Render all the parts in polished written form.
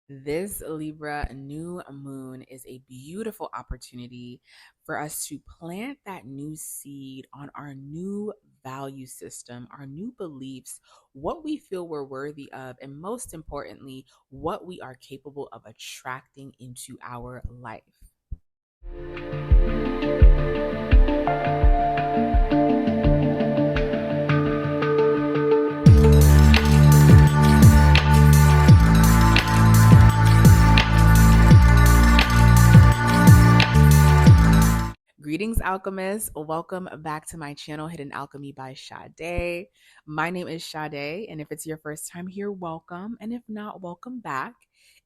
This Libra new moon is a beautiful opportunity for us to plant that new seed on our new value system, our new beliefs, what we feel we're worthy of, and most importantly, what we are capable of attracting into our life. Greetings, alchemists. Welcome back to my channel, Hidden Alchemy by Sade. My name is Sade, and if it's your first time here, welcome. And if not, welcome back.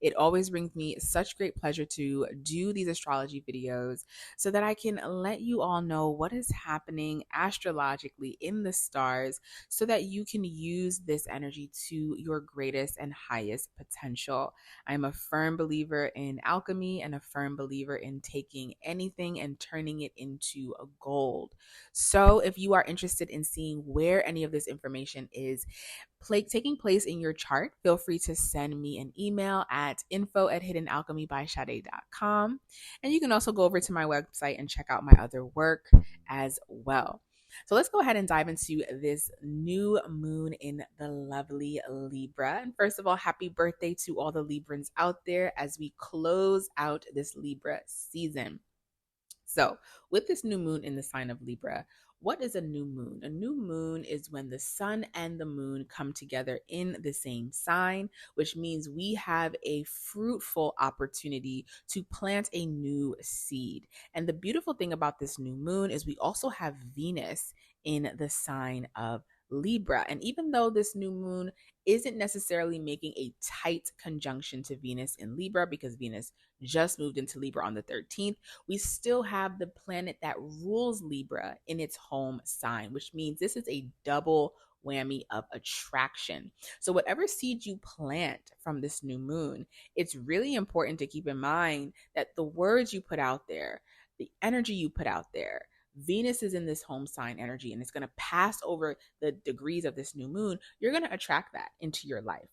It always brings me such great pleasure to do these astrology videos so that I can let you all know what is happening astrologically in the stars so that you can use this energy to your greatest and highest potential. I'm a firm believer in alchemy and a firm believer in taking anything and turning it into a gold. So, if you are interested in seeing where any of this information is taking place in your chart, feel free to send me an email at info@hiddenalchemybysade.com. And you can also go over to my website and check out my other work as well. So let's go ahead and dive into this new moon in the lovely Libra. And first of all, happy birthday to all the Librans out there as we close out this Libra season. So, with this new moon in the sign of Libra, what is a new moon? A new moon is when the sun and the moon come together in the same sign, which means we have a fruitful opportunity to plant a new seed. And the beautiful thing about this new moon is we also have Venus in the sign of Libra. And even though this new moon isn't necessarily making a tight conjunction to Venus in Libra because Venus just moved into Libra on the 13th, we still have the planet that rules Libra in its home sign, which means this is a double whammy of attraction. So, whatever seed you plant from this new moon, it's really important to keep in mind that the words you put out there, the energy you put out there, Venus is in this home sign energy and it's going to pass over the degrees of this new moon. You're going to attract that into your life.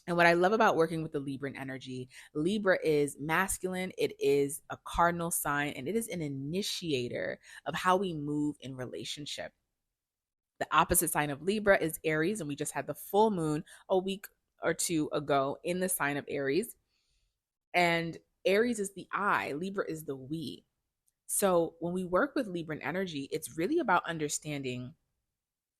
And what I love about working with the Libran energy, Libra is masculine, it is a cardinal sign, and it is an initiator of how we move in relationship. The opposite sign of Libra is Aries, and we just had the full moon a week or two ago in the sign of Aries. And Aries is the I, Libra is the we. So when we work with Libran energy, it's really about understanding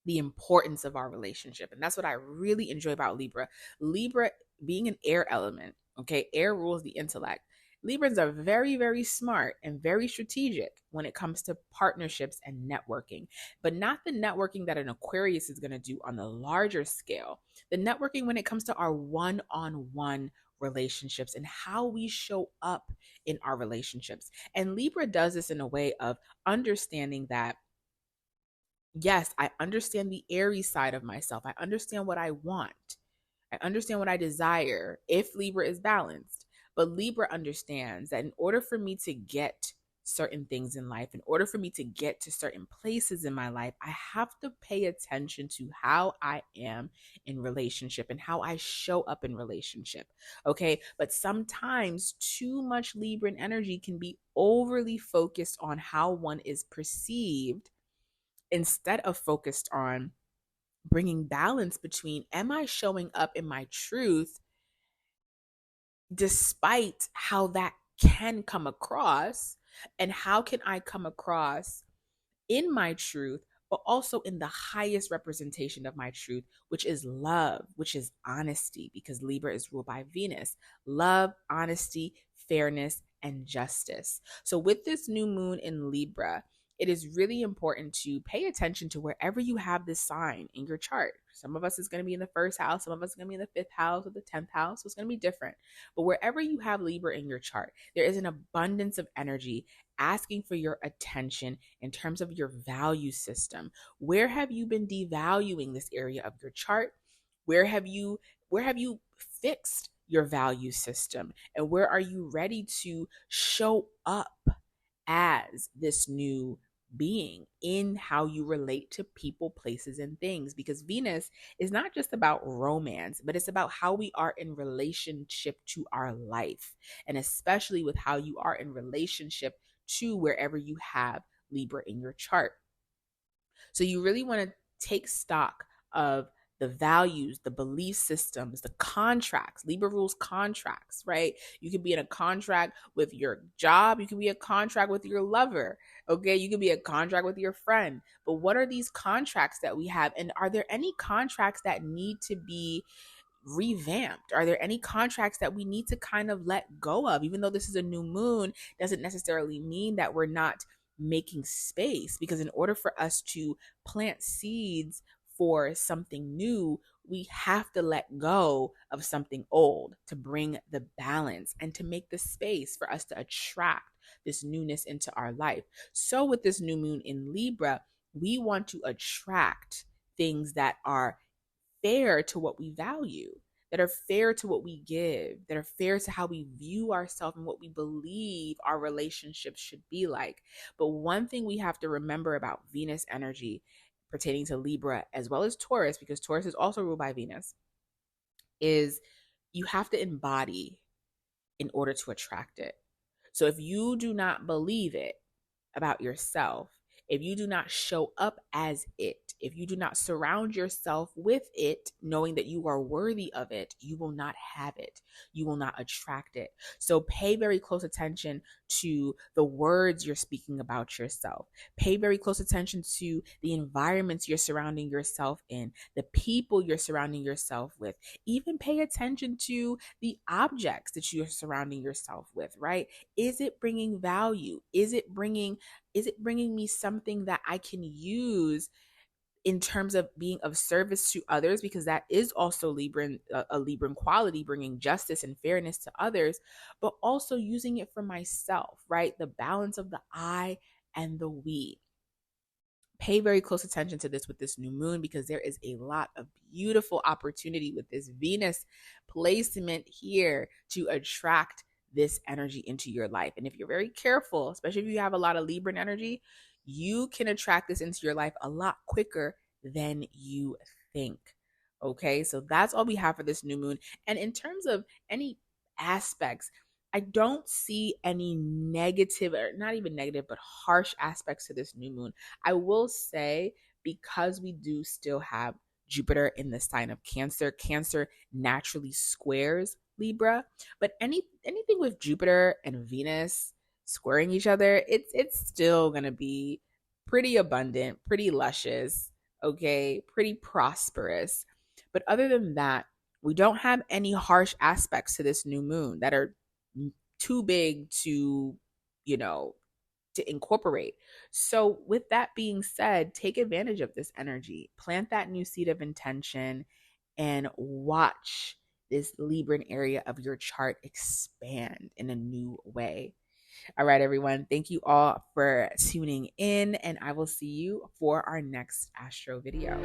the importance of our relationship. And that's what I really enjoy about Libra. Libra being an air element, okay? Air rules the intellect. Librans are very, very smart and very strategic when it comes to partnerships and networking, but not the networking that an Aquarius is going to do on the larger scale. The networking when it comes to our one-on-one relationships and how we show up in our relationships. And Libra does this in a way of understanding that yes, I understand the Aries side of myself. I understand what I want. I understand what I desire if Libra is balanced. But Libra understands that in order for me to get certain things in life, in order for me to get to certain places in my life, I have to pay attention to how I am in relationship and how I show up in relationship. Okay. But sometimes too much Libran energy can be overly focused on how one is perceived instead of focused on bringing balance between, am I showing up in my truth despite how that can come across, and how can I come across in my truth, but also in the highest representation of my truth, which is love, which is honesty, because Libra is ruled by Venus. Love, honesty, fairness, and justice. So with this new moon in Libra, it is really important to pay attention to wherever you have this sign in your chart. Some of us is going to be in the first house, some of us is going to be in the fifth house or the 10th house. So it's going to be different. But wherever you have Libra in your chart, there is an abundance of energy asking for your attention in terms of your value system. Where have you been devaluing this area of your chart? Where have you fixed your value system? And where are you ready to show up as this new being in how you relate to people, places, and things. Because Venus is not just about romance, but it's about how we are in relationship to our life, and especially with how you are in relationship to wherever you have Libra in your chart. So you really want to take stock of the values, the belief systems, the contracts. Libra rules contracts, right? You could be in a contract with your job. You could be a contract with your lover. Okay. You could be a contract with your friend. But what are these contracts that we have? And are there any contracts that need to be revamped? Are there any contracts that we need to kind of let go of? Even though this is a new moon, doesn't necessarily mean that we're not making space, because in order for us to plant seeds for something new, we have to let go of something old to bring the balance and to make the space for us to attract this newness into our life. So with this new moon in Libra, we want to attract things that are fair to what we value, that are fair to what we give, that are fair to how we view ourselves and what we believe our relationships should be like. But one thing we have to remember about Venus energy pertaining to Libra as well as Taurus, because Taurus is also ruled by Venus, is you have to embody in order to attract it. So if you do not believe it about yourself, if you do not show up as it, if you do not surround yourself with it, knowing that you are worthy of it, you will not have it. You will not attract it. So pay very close attention to the words you're speaking about yourself. Pay very close attention to the environments you're surrounding yourself in, the people you're surrounding yourself with. Even pay attention to the objects that you're surrounding yourself with, right? Is it bringing value? Is it bringing me something that I can use in terms of being of service to others? Because that is also Libran, a Libran quality, bringing justice and fairness to others, but also using it for myself, right? The balance of the I and the we. Pay very close attention to this with this new moon, because there is a lot of beautiful opportunity with this Venus placement here to attract this energy into your life. And if you're very careful, especially if you have a lot of Libran energy, you can attract this into your life a lot quicker than you think. Okay, so that's all we have for this new moon. And in terms of any aspects, I don't see any negative, or not even negative, but harsh aspects to this new moon. I will say, because we do still have Jupiter in the sign of Cancer, Cancer naturally squares Libra, but anything with Jupiter and Venus squaring each other, it's still gonna be pretty abundant, pretty luscious, okay, pretty prosperous. But other than that, we don't have any harsh aspects to this new moon that are too big to, you know, to incorporate. So, with that being said, take advantage of this energy, plant that new seed of intention, and watch this Libran area of your chart expand in a new way. All right, everyone. Thank you all for tuning in, and I will see you for our next Astro video.